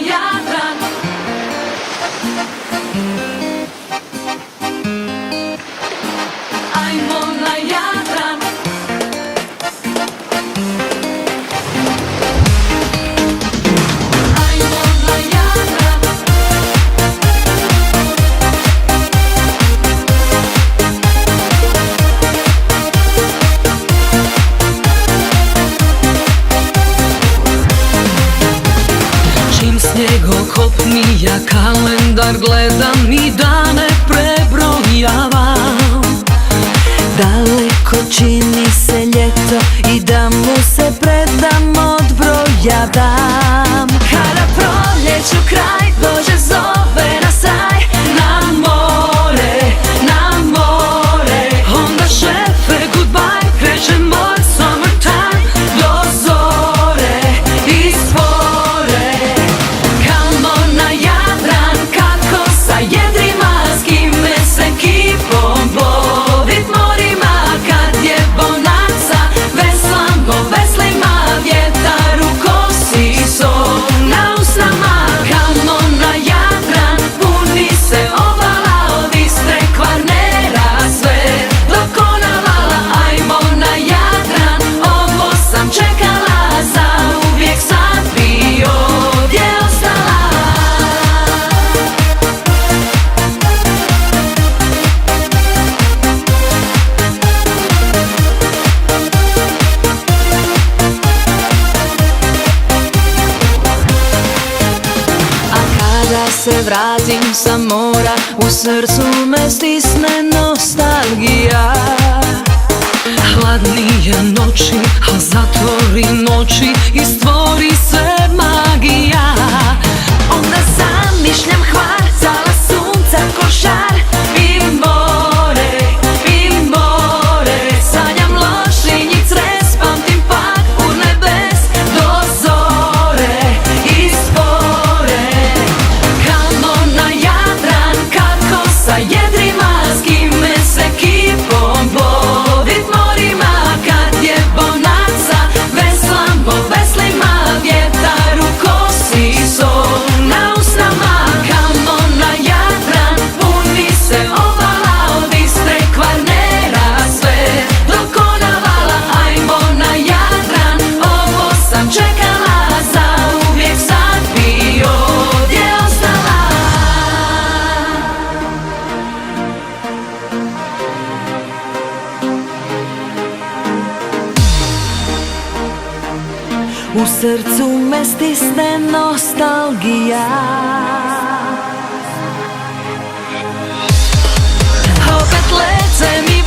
Jadran. Ajmo na Jadran. Ajmo na Jadran. Čim snijeg okopni, ja kalendar gledam i dane prebrojavam. Daleko čini se ljeto i da mu se predam od broja dam. Kada proljeću kraj dođe, zove nas raj. Na more, na more. Onda šefe goodbye, kreće moj summertime. Do zore i spore. Kamo na Jadran, kako sa jedrima, s kime se kipom plovit morima. Kad je bonaca, veslamo veslima, vjetar u kosi, sol na usnama. Kamo na Jadran, puni se obala, od Istre, Kvarnera, sve do Konavala. Ajmo na Jadran, ovo sam čekala, zauvijek sad bi ovdje ostala. A kada se vratim sa mora, u srcu me stisne nostalgija. Hladnije noći, al zatvori noći i stvori se magija. Onda zamišljam Hvar, zala sunca ko žar. I more, sanjam Losinj i Cres, pamtim pak u nebes. Do zore i spore. Kamo na Jadran, kako sa jedrima, s kime se kipom plovit morima. Kad je bonaca, veslamo veslima, vjetar u kosi, sol na usnama. Kamo na Jadran, puni se obala, od Istre, Kvarnera, sve do Konavala. Ajmo na Jadran, ovo sam čekala, zauvijek sad bi ovdje ostala. U srcu me stisne nostalgija. Opet lecem